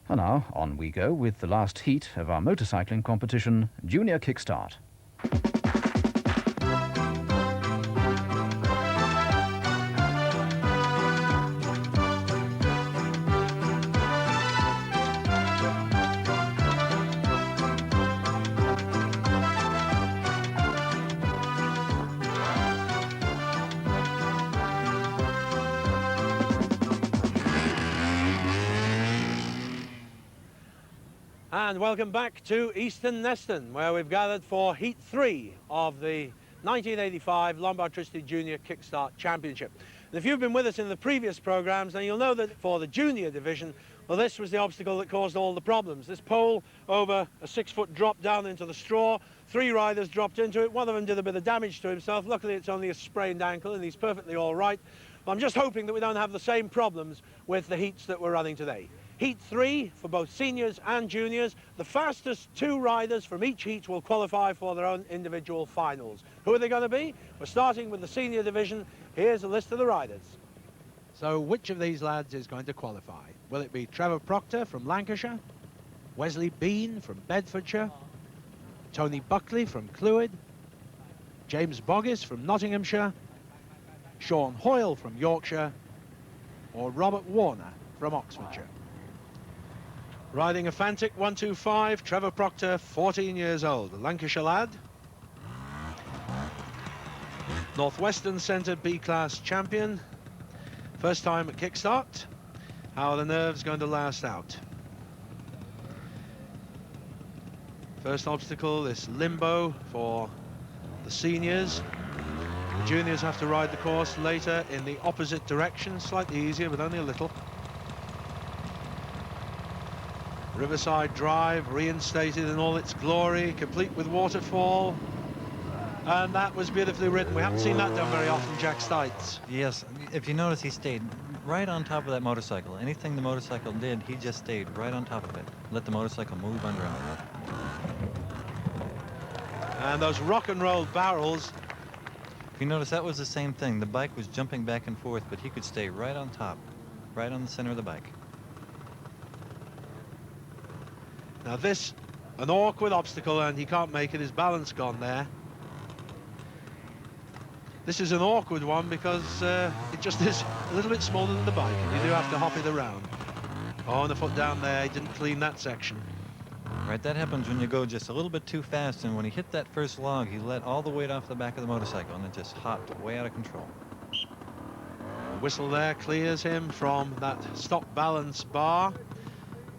And now, on we go with the last heat of our motorcycling competition, Junior Kickstart. And welcome back to Easton Neston, where we've gathered for Heat 3 of the 1985 Lombard Tricity Junior Kickstart Championship. And if you've been with us in the previous programmes, then you'll know that for the junior division, well, this was the obstacle that caused all the problems. This pole over a 6-foot drop down into the straw. 3 riders dropped into it. One of them did a bit of damage to himself. Luckily, it's only a sprained ankle, and he's perfectly all right. I'm just hoping that we don't have the same problems with the heats that we're running today. Heat 3 for both seniors and juniors. The fastest 2 riders from each heat will qualify for their own individual finals. Who are they going to be? We're starting with the senior division. Here's a list of the riders. So which of these lads is going to qualify? Will it be Trevor Proctor from Lancashire, Wesley Bean from Bedfordshire, Tony Buckley from Clwyd, James Boggis from Nottinghamshire, Sean Hoyle from Yorkshire, or Robert Warner from Oxfordshire? Riding a Fantic 125, Trevor Proctor, 14 years old, a Lancashire lad. Northwestern Centre B-Class champion. First time at Kickstart. How are the nerves going to last out? First obstacle, this limbo for the seniors. The juniors have to ride the course later in the opposite direction, slightly easier, but only a little. Riverside Drive reinstated in all its glory, complete with waterfall, and that was beautifully ridden. We haven't seen that done very often, Jack Stites. Yes, if you notice, he stayed right on top of that motorcycle. Anything the motorcycle did, he just stayed right on top of it. Let the motorcycle move under him. And those rock and roll barrels. If you notice, that was the same thing. The bike was jumping back and forth, but he could stay right on top, right on the center of the bike. Now this, an awkward obstacle, and he can't make it. His balance gone there. This is an awkward one because it just is a little bit smaller than the bike, and you do have to hop it around. Oh, and the foot down there, he didn't clean that section. Right, that happens when you go just a little bit too fast, and when he hit that first log, he let all the weight off the back of the motorcycle, and it just hopped way out of control. The whistle there clears him from that stop balance bar.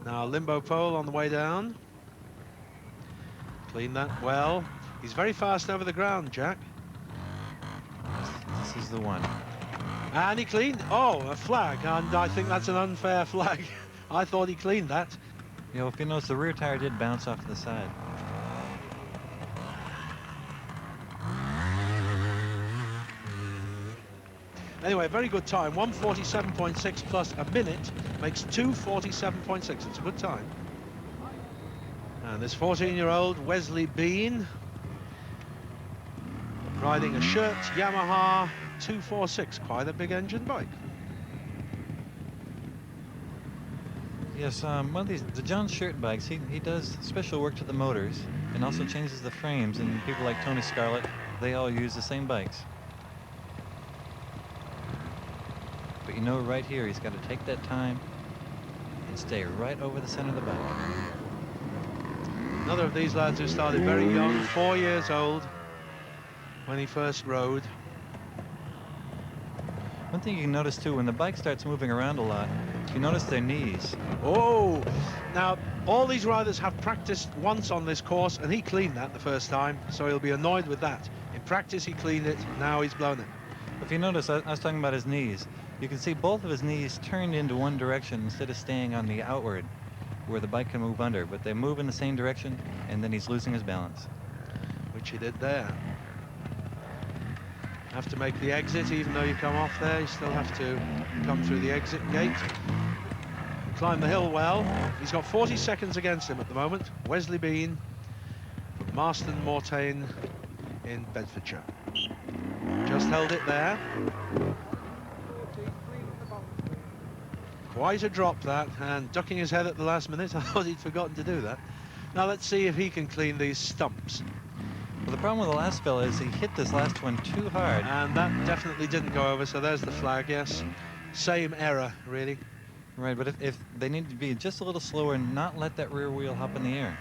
Now limbo pole on the way down. Clean that well. He's very fast over the ground, Jack. This is the one. And he cleaned. Oh, a flag, and I think that's an unfair flag. I thought he cleaned that. You know, if you notice, the rear tire did bounce off to the side. Anyway, very good time. 1:47.6 plus a minute makes 2:47.6. It's a good time. And this 14-year-old Wesley Bean riding a Shirt Yamaha 246, quite a big engine bike. Yes, one of these, the John Shirt bikes, he does special work to the motors and also changes the frames, and people like Tony Scarlett, they all use the same bikes. But you know, right here, he's got to take that time and stay right over the center of the bike. Another of these lads who started very young, 4 years old, when he first rode. One thing you can notice too, when the bike starts moving around a lot, you notice their knees. Oh, now all these riders have practiced once on this course, and he cleaned that the first time, so he'll be annoyed with that. In practice he cleaned it, now he's blown it. If you notice, I was talking about his knees. You can see both of his knees turned into one direction instead of staying on the outward where the bike can move under, but they move in the same direction, and then he's losing his balance. Which he did there. Have to make the exit, even though you come off there, you still have to come through the exit gate. Climb the hill well. He's got 40 seconds against him at the moment. Wesley Bean from Marston Mortain in Bedfordshire. Just held it there. Quite a drop that, and ducking his head at the last minute. I thought he'd forgotten to do that. Now let's see if he can clean these stumps. Well, the problem with the last fella is he hit this last one too hard. And that definitely didn't go over, so there's the flag, yes. Same error, really. Right, but if they need to be just a little slower and not let that rear wheel hop in the air.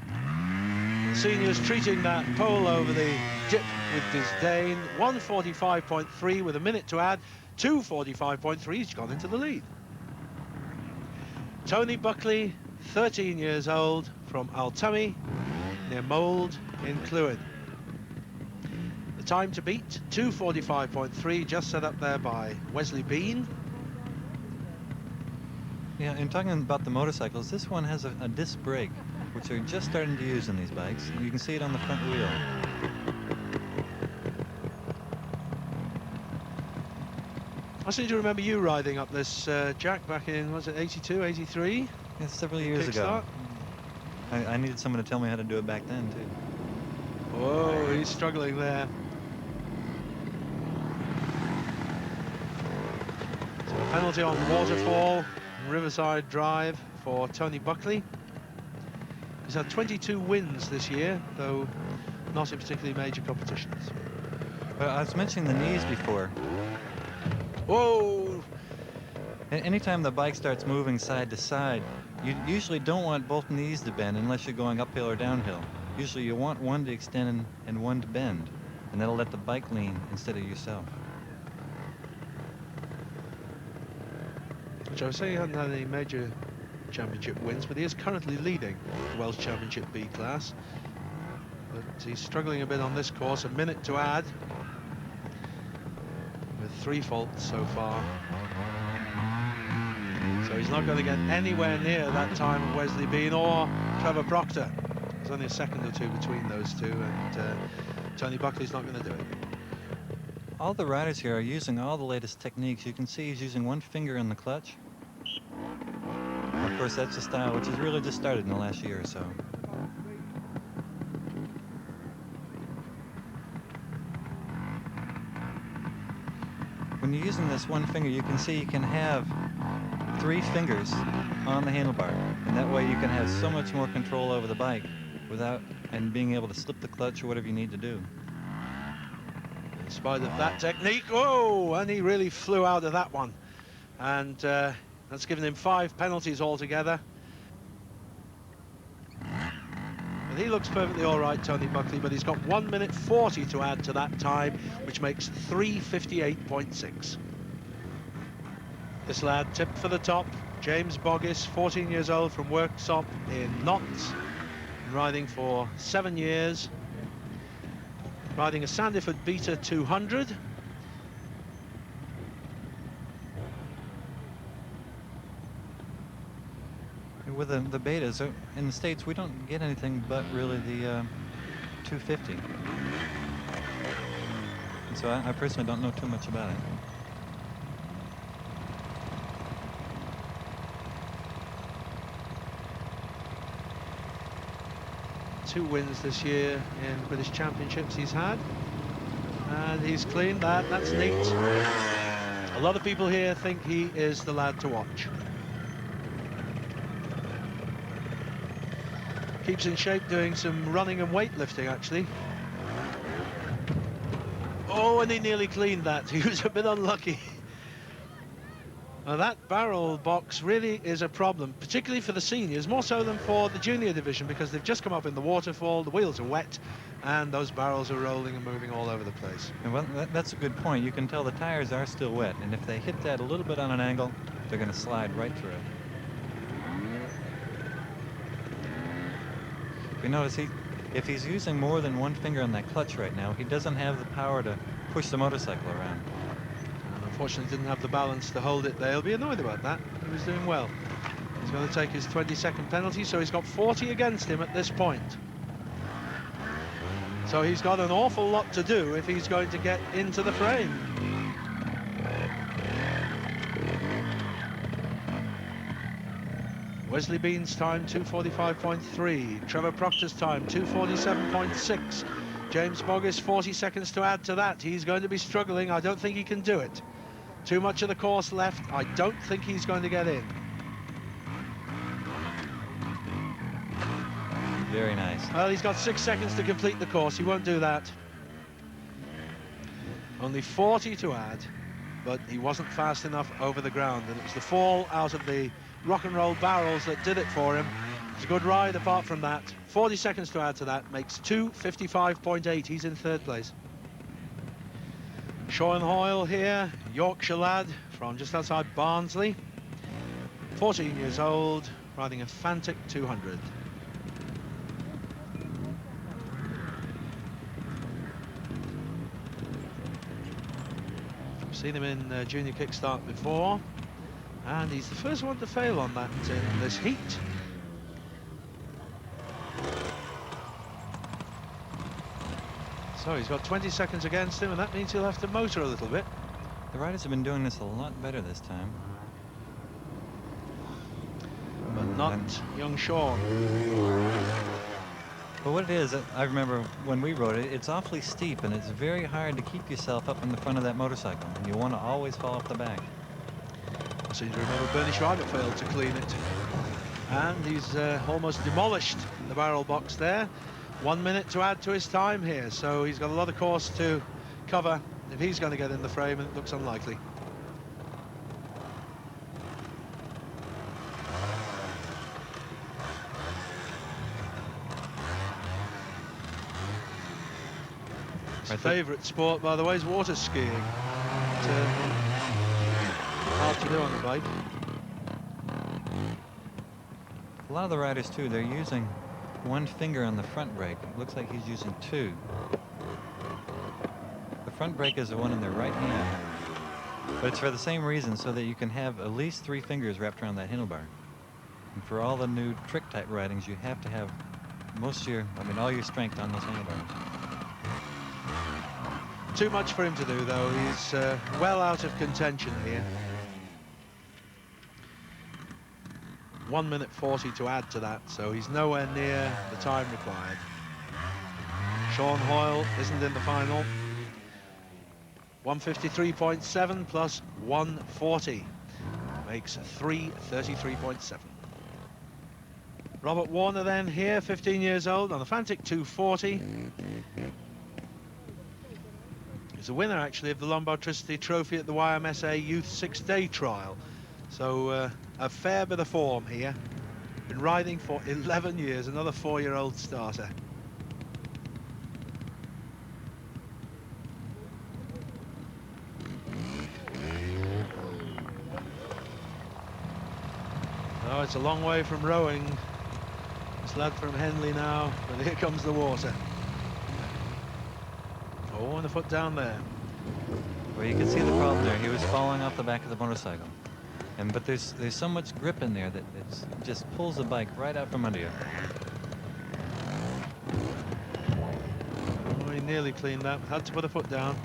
The seniors treating that pole over the dip with disdain. 1:45.3 with a minute to add. 2:45.3, he's gone into the lead. Tony Buckley, 13 years old, from Altummy, near Mould in Clwyd. The time to beat, 2:45.3, just set up there by Wesley Bean. Yeah, and talking about the motorcycles, this one has a disc brake, which they're just starting to use in these bikes. And you can see it on the front wheel. I seem to remember you riding up this, Jack, back in, was it 82, 83? Yeah, several years ago. I needed someone to tell me how to do it back then, too. Whoa, he's struggling there. So a penalty on Waterfall, Riverside Drive for Tony Buckley. He's had 22 wins this year, though not in particularly major competitions. I was mentioning the knees before. Whoa! Anytime the bike starts moving side to side, you usually don't want both knees to bend unless you're going uphill or downhill. Usually you want one to extend and one to bend, and that'll let the bike lean instead of yourself. Which I was saying he hadn't had any major championship wins, but he is currently leading the Welsh Championship B class. But he's struggling a bit on this course. A minute to add, with 3 faults so far. So he's not going to get anywhere near that time of Wesley Bean or Trevor Proctor. There's only a second or two between those two, and Tony Buckley's not going to do it. All the riders here are using all the latest techniques. You can see he's using one finger in the clutch. Of course, that's a style which has really just started in the last year or so. When you're using this one finger, you can see you can have 3 fingers on the handlebar, and that way you can have so much more control over the bike without and being able to slip the clutch or whatever you need to do. In spite of that technique, whoa, and he really flew out of that one, and that's given him 5 penalties altogether. And he looks perfectly all right, Tony Buckley, but he's got 1:40 to add to that time, which makes 3:58.6. This lad tipped for the top, James Boggis, 14 years old, from Worksop in Notts, riding for 7 years, riding a Sandyford Beta 200. With the betas, in the States, we don't get anything but really the 250. And so I personally don't know too much about it. Two wins this year in British Championships he's had, and he's cleaned that. That's neat. A lot of people here think he is the lad to watch. Keeps in shape, doing some running and weightlifting, actually. Oh, and he nearly cleaned that. He was a bit unlucky. Now, that barrel box really is a problem, particularly for the seniors, more so than for the junior division, because they've just come up in the waterfall, the wheels are wet, and those barrels are rolling and moving all over the place. And well, that's a good point. You can tell the tires are still wet, and if they hit that a little bit on an angle, they're going to slide right through it. You notice if he's using more than one finger on that clutch right now, he doesn't have the power to push the motorcycle around. And unfortunately didn't have the balance to hold it there. He'll be annoyed about that. He was doing well. He's going to take his 22nd penalty, so he's got 40 against him at this point. So he's got an awful lot to do if he's going to get into the frame. Wesley Bean's time, 2:45.3. Trevor Proctor's time, 2:47.6. James Boggis, 40 seconds to add to that. He's going to be struggling. I don't think he can do it. Too much of the course left. I don't think he's going to get in. Very nice. Well, he's got 6 seconds to complete the course. He won't do that. Only 40 to add, but he wasn't fast enough over the ground, and it was the fall out of the rock and roll barrels that did it for him. It's a good ride apart from that. 40 seconds to add to that makes 2:55.8. He's in third place. Sean Hoyle here, Yorkshire lad from just outside Barnsley. 14 years old, riding a Fantic 200. Seen him in junior kickstart before, and he's the first one to fail on that in this heat. So he's got 20 seconds against him, and that means he'll have to motor a little bit. The riders have been doing this a lot better this time. But not young Sean. But what it is, I remember when we rode it, it's awfully steep, and it's very hard to keep yourself up in the front of that motorcycle, and you want to always fall off the back. I seem to remember Bernie Schreiber failed to clean it. And he's almost demolished the barrel box there. 1 minute to add to his time here, so he's got a lot of course to cover if he's going to get in the frame, and it looks unlikely. His favourite sport, by the way, is water skiing. It's hard to do on the bike. A lot of the riders, too, they're using one finger on the front brake. It looks like he's using two. The front brake is the one in their right hand. But it's for the same reason, so that you can have at least 3 fingers wrapped around that handlebar. And for all the new trick type ridings, you have to have all your strength on those handlebars. Too much for him to do, though. He's well out of contention here. 1 minute 40 to add to that, so he's nowhere near the time required. Sean Hoyle isn't in the final. 1:53.7 plus 1:40 makes 3:33.7. Robert Warner then here, 15 years old, on a Fantic 240. He's a winner, actually, of the Lombard Tricity Trophy at the YMSA Youth 6-Day Trial. So a fair bit of form here. Been riding for 11 years, another 4-year-old starter. Oh, it's a long way from rowing. This lad from Henley now, but here comes the water. Oh, and a foot down there. Well, you can see the problem there. He was falling off the back of the motorcycle. But there's so much grip in there that it just pulls the bike right out from under you. Oh, he nearly cleaned that. Had to put a foot down.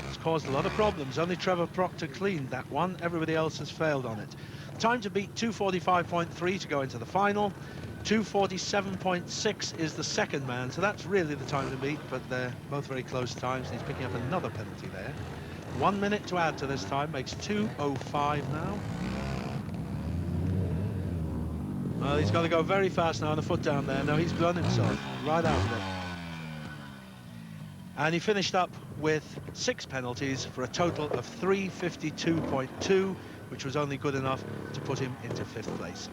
It's caused a lot of problems. Only Trevor Proctor cleaned that one. Everybody else has failed on it. Time to beat 2:45.3 to go into the final. 2:47.6 is the second man, so that's really the time to beat, but they're both very close times, and he's picking up another penalty there. 1 minute to add to this time makes 2:05 now. Well, he's got to go very fast now, and a foot down there. No, he's blown himself right out of it. And he finished up with 6 penalties for a total of 3:52.2, which was only good enough to put him into 5th place.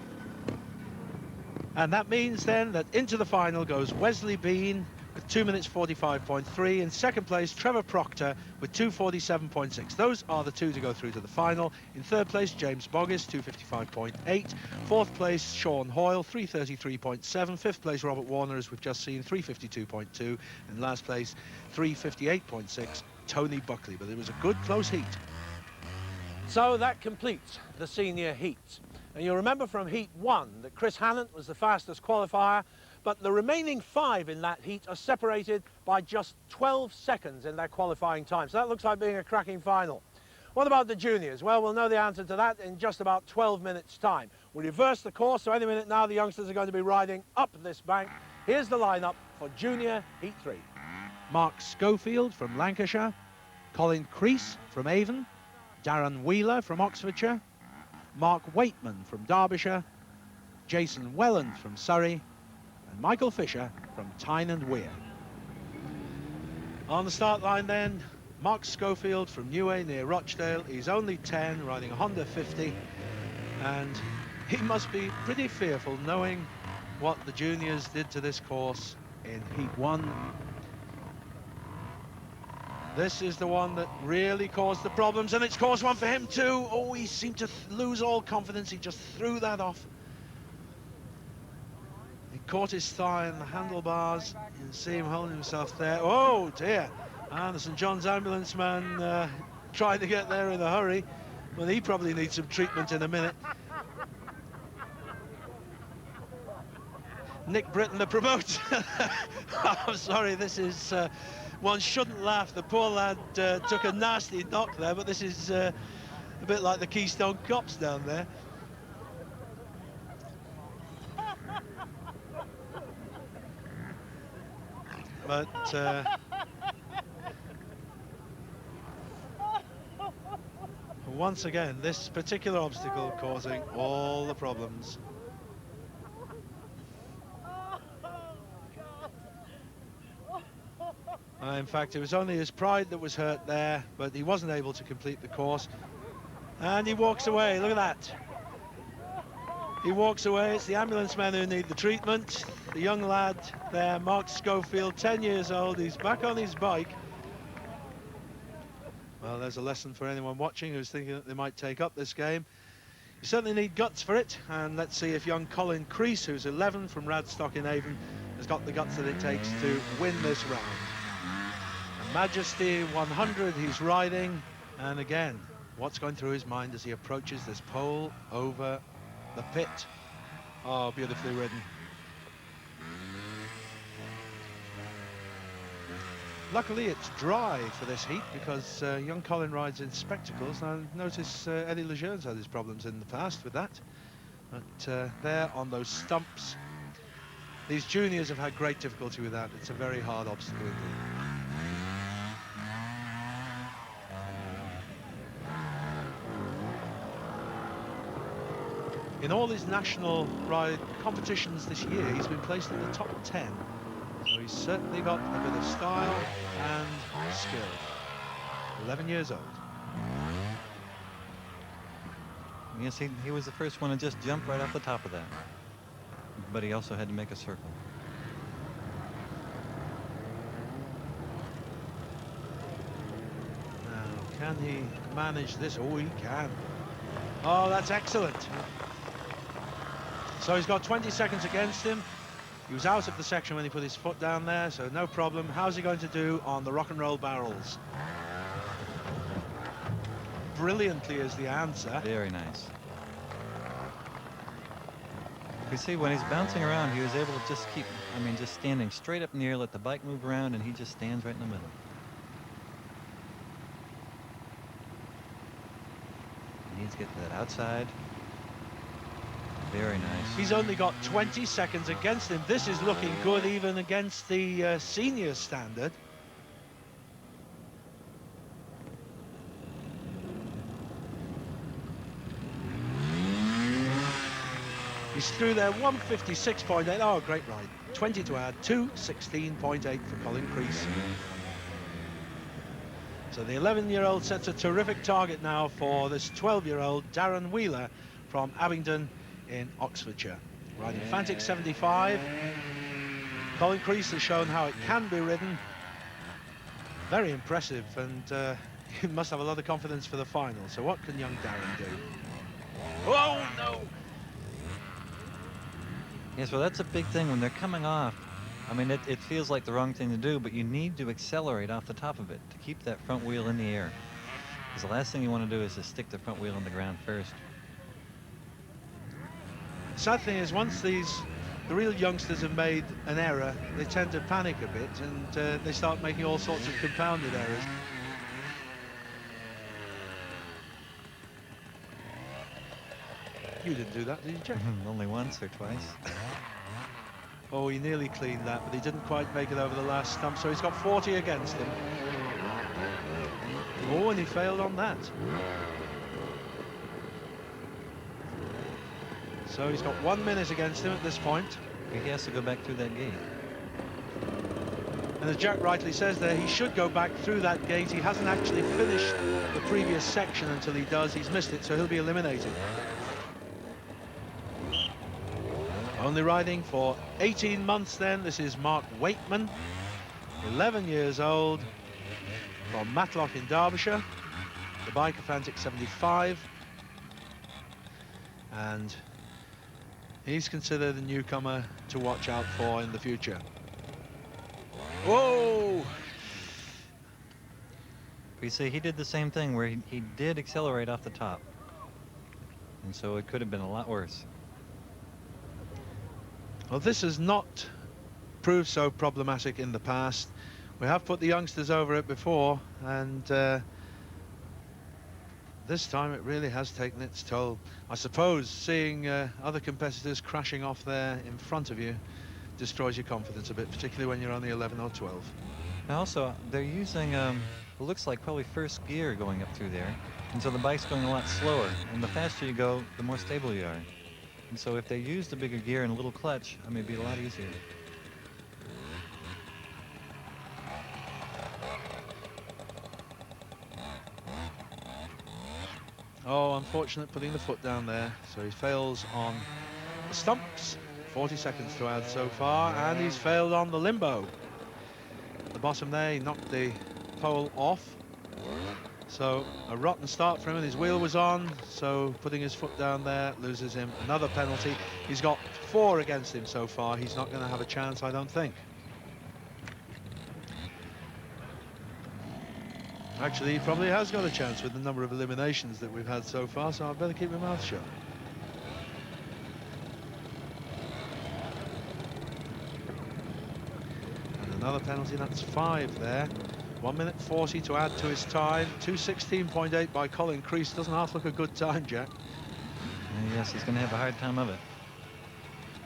And that means then that into the final goes Wesley Bean with 2 minutes 45.3. In second place, Trevor Proctor with 2:47.6. Those are the two to go through to the final. In third place, James Boggis, 2:55.8. Fourth place, Sean Hoyle, 3:33.7. Fifth place, Robert Warner, as we've just seen, 3:52.2. And last place, 3:58.6, Tony Buckley. But it was a good close heat. So that completes the senior heat. And you'll remember from Heat 1 that Chris Hannant was the fastest qualifier, but the remaining 5 in that heat are separated by just 12 seconds in their qualifying time. So that looks like being a cracking final. What about the juniors? Well, we'll know the answer to that in just about 12 minutes' time. We'll reverse the course, so any minute now the youngsters are going to be riding up this bank. Here's the lineup for Junior Heat 3. Mark Schofield from Lancashire, Colin Crease from Avon, Darren Wheeler from Oxfordshire, Mark Waitman from Derbyshire, Jason Welland from Surrey, and Michael Fisher from Tyne and Weir. On the start line then, Mark Schofield from Neway near Rochdale. He's only 10, riding a Honda 50, and he must be pretty fearful knowing what the juniors did to this course in Heat 1. This is the one that really caused the problems, and it's caused one for him too. Oh, he seemed to lose all confidence. He just threw that off. He caught his thigh in the handlebars. You can see him holding himself there. Oh dear. And the St John's ambulance man trying to get there in a hurry. Well, he probably needs some treatment in a minute. Nick Britton, the promoter. I'm sorry, this is... one shouldn't laugh. The poor lad took a nasty knock there, but this is a bit like the Keystone Cops down there. But once again, this particular obstacle causing all the problems. In fact, it was only his pride that was hurt there, but he wasn't able to complete the course. And he walks away, look at that. He walks away. It's the ambulance men who need the treatment. The young lad there, Mark Schofield, 10 years old, he's back on his bike. Well, there's a lesson for anyone watching who's thinking that they might take up this game. You certainly need guts for it, and let's see if young Colin Crease, who's 11 from Radstock in Avon, has got the guts that it takes to win this round. Majesty 100 he's riding, and again, what's going through his mind as he approaches this pole over the pit? Oh, beautifully ridden. Luckily it's dry for this heat because young Colin rides in spectacles. Now notice Eddie Lejeune's had his problems in the past with that, but there on those stumps, these juniors have had great difficulty with that. It's a very hard obstacle indeed. In all his national ride competitions this year, he's been placed in the top 10. So he's certainly got a bit of style and skill. 11 years old. Yes, he was the first one to just jump right off the top of that. But he also had to make a circle. Now, can he manage this? Oh, he can. Oh, that's excellent. So he's got 20 seconds against him. He was out of the section when he put his foot down there, so no problem. How's he going to do on the rock and roll barrels? Brilliantly is the answer. Very nice. You see, when he's bouncing around, he was able to just keep, just standing straight up in the air, let the bike move around, and he just stands right in the middle. He needs to get to that outside. Very nice. He's only got 20 seconds against him. This is looking good even against the senior standard. He's through there, 156.8. Oh, great ride. 20 to add, 216.8 for Colin Crease. So the 11-year-old sets a terrific target now for this 12-year-old Darren Wheeler from Abingdon in Oxfordshire. Riding Fantic 75. Colin Crease has shown how it can be ridden. Very impressive, and he must have a lot of confidence for the final. So what can young Darren do? Oh, no! Yes, well, that's a big thing when they're coming off. It feels like the wrong thing to do, but you need to accelerate off the top of it to keep that front wheel in the air. Because the last thing you want to do is to stick the front wheel on the ground first. The sad thing is, once the real youngsters have made an error, they tend to panic a bit, and they start making all sorts of compounded errors. You didn't do that, did you, Jeff? Only once or twice. Oh, he nearly cleaned that, but he didn't quite make it over the last stump, so he's got 40 against him. Oh, and he failed on that. So he's got 1 minute against him at this point. He has to go back through that gate. And as Jack rightly says there, he should go back through that gate. He hasn't actually finished the previous section until he does. He's missed it, so he'll be eliminated. Only riding for 18 months then. This is Mark Waitman, 11 years old, from Matlock in Derbyshire. The bike, a Fantic 75. And he's considered a newcomer to watch out for in the future. Whoa! You see, he did the same thing where he did accelerate off the top. And so it could have been a lot worse. Well, this has not proved so problematic in the past. We have put the youngsters over it before, and this time it really has taken its toll. I suppose seeing other competitors crashing off there in front of you destroys your confidence a bit, particularly when you're only 11 or 12. And also, they're using, it looks like probably first gear going up through there. And so the bike's going a lot slower. And the faster you go, the more stable you are. And so if they use the bigger gear and a little clutch, I mean, it'd be a lot easier. Oh, unfortunate putting the foot down there. So he fails on the stumps. 40 seconds to add so far, and he's failed on the limbo. At the bottom there, he knocked the pole off. So a rotten start for him, and his wheel was on. So putting his foot down there loses him another penalty. He's got 4 against him so far. He's not going to have a chance, I don't think. Actually, he probably has got a chance with the number of eliminations that we've had so far, so I'd better keep my mouth shut. And another penalty, that's 5 there. 1 minute 40 to add to his time. 2:16.8 by Colin Crease. Doesn't half look a good time, Jack. Yes, he's going to have a hard time of it.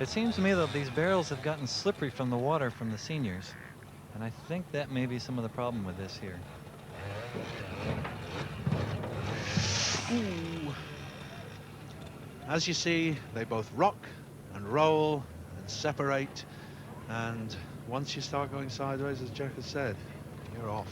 It seems to me, though, these barrels have gotten slippery from the water from the seniors. And I think that may be some of the problem with this here. Ooh. As you see, they both rock and roll and separate, and once you start going sideways, as Jack has said, you're off.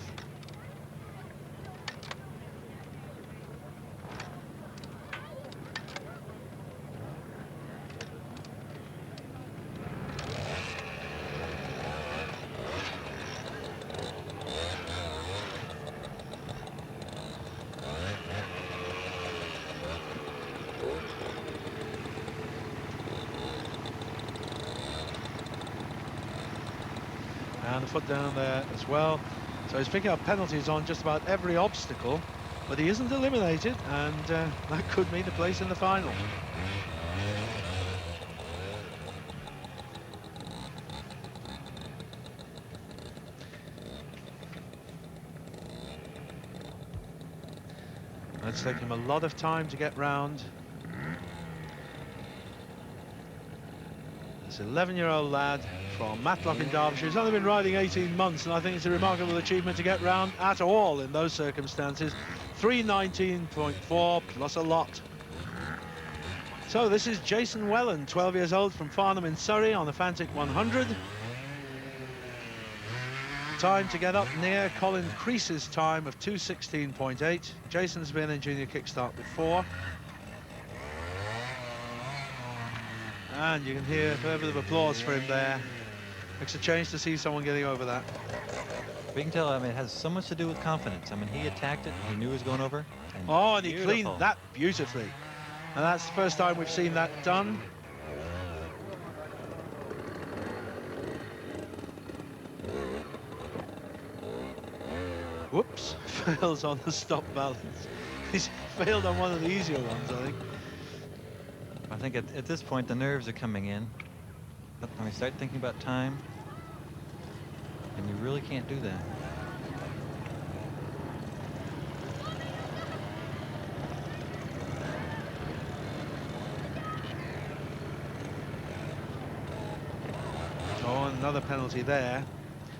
And the foot down there as well. So he's picking up penalties on just about every obstacle, but he isn't eliminated, and that could mean a place in the final. It's taken him a lot of time to get round. This 11-year-old lad from Matlock in Derbyshire. He's only been riding 18 months, and I think it's a remarkable achievement to get round at all in those circumstances. 3:19.4 plus a lot. So this is Jason Welland, 12 years old, from Farnham in Surrey, on the Fantic 100. Time to get up near Colin Crease's time of 2:16.8. Jason's been in junior kickstart before. And you can hear a fair bit of applause for him there. Makes a change to see someone getting over that. We can tell, I mean, it has so much to do with confidence. I mean, he attacked it, he knew he was going over. And he cleaned that beautifully. And that's the first time we've seen that done. Whoops, fails on the stop balance. He's failed on one of the easier ones, I think. I think at this point the nerves are coming in. But when we start thinking about time, and you really can't do that. Oh, another penalty there.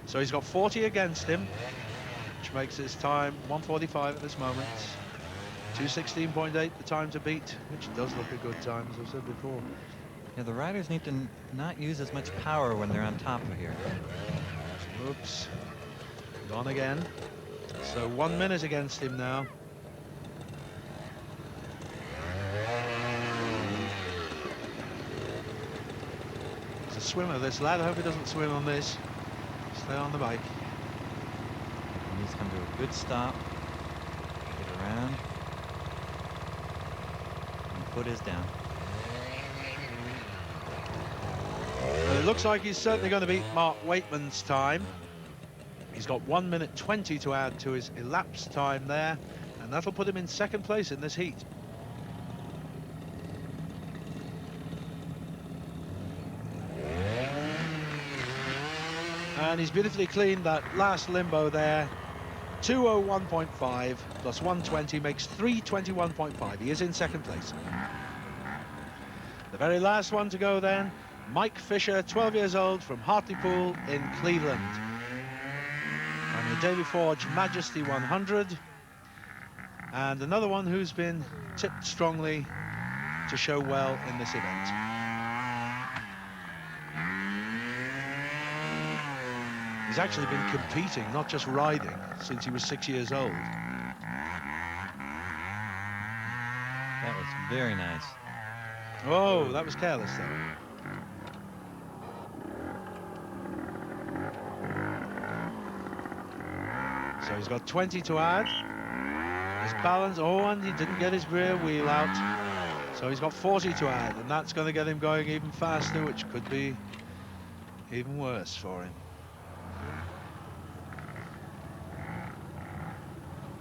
So he's got 40 against him, which makes his time 1:45 at this moment. 2:16.8, the time to beat, which does look a good time, as I've said before. Yeah, the riders need to not use as much power when they're on top of here. Oops. Gone again. So 1 minute against him now. He's a swimmer, this lad. I hope he doesn't swim on this. Stay on the bike. He needs to come to a good stop. Get around. And foot is down. Well, it looks like he's certainly going to beat Mark Waitman's time. He's got 1 minute 20 to add to his elapsed time there, and that'll put him in second place in this heat. And he's beautifully cleaned that last limbo there. 2:01.5 plus 120 makes 3:21.5. He is in second place. The very last one to go then, Mike Fisher, 12 years old, from Hartlepool in Cleveland. And the Davy Forge Majesty 100. And another one who's been tipped strongly to show well in this event. He's actually been competing, not just riding, since he was 6 years old. That was very nice. Oh, that was careless though. So he's got 20 to add. His balance, oh, and he didn't get his rear wheel out. So he's got 40 to add, and that's going to get him going even faster, which could be even worse for him.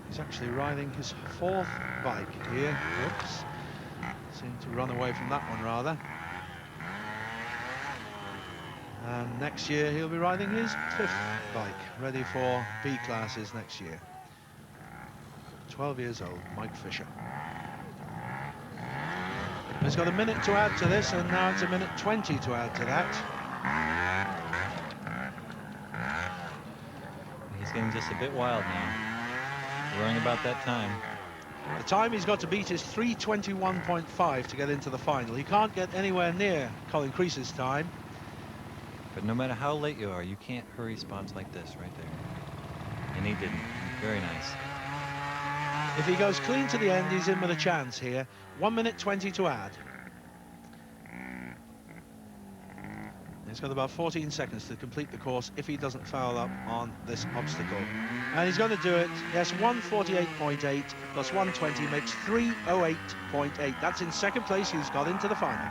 He's actually riding his fourth bike here. Whoops. Seemed to run away from that one rather. And next year he'll be riding his fifth bike, ready for B classes next year. 12 years old, Mike Fisher. He's got a minute to add to this, and now it's a minute 20 to add to that. He's getting just a bit wild now. Worrying about that time. The time he's got to beat is 3:21.5 to get into the final. He can't get anywhere near Colin Crease's time. But no matter how late you are, you can't hurry spots like this right there. And he didn't. Very nice. If he goes clean to the end, he's in with a chance here. 1 minute 20 to add. He's got about 14 seconds to complete the course if he doesn't foul up on this obstacle. And he's going to do it. Yes, 1:48.8 plus 120 makes 3:08.8. That's in second place. He's got into the final.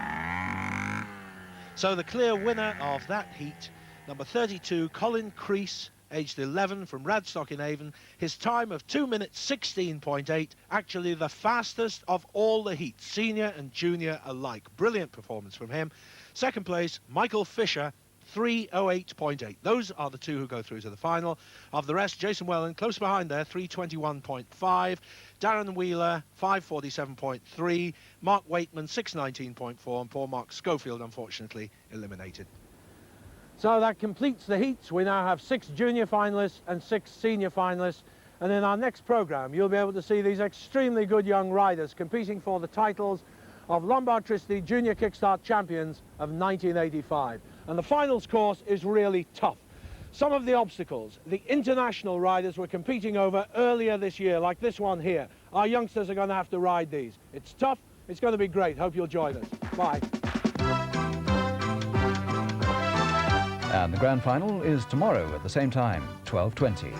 So the clear winner of that heat, number 32, Colin Crease, aged 11, from Radstock in Avon. His time of 2 minutes 16.8, actually the fastest of all the heats, senior and junior alike. Brilliant performance from him. Second place, Michael Fisher, 3:08.8. Those are the two who go through to the final. Of the rest, Jason Whelan close behind there, 3:21.5. Darren Wheeler, 5:47.3. Mark Waitman, 6:19.4. And poor Mark Schofield, unfortunately, eliminated. So that completes the heats. We now have 6 junior finalists and 6 senior finalists. And in our next programme, you'll be able to see these extremely good young riders competing for the titles of Lombard Tricity Junior Kickstart Champions of 1985. And the finals course is really tough. Some of the obstacles the international riders were competing over earlier this year, like this one here. Our youngsters are going to have to ride these. It's tough. It's going to be great. Hope you'll join us. Bye. And the grand final is tomorrow at the same time, 12:20.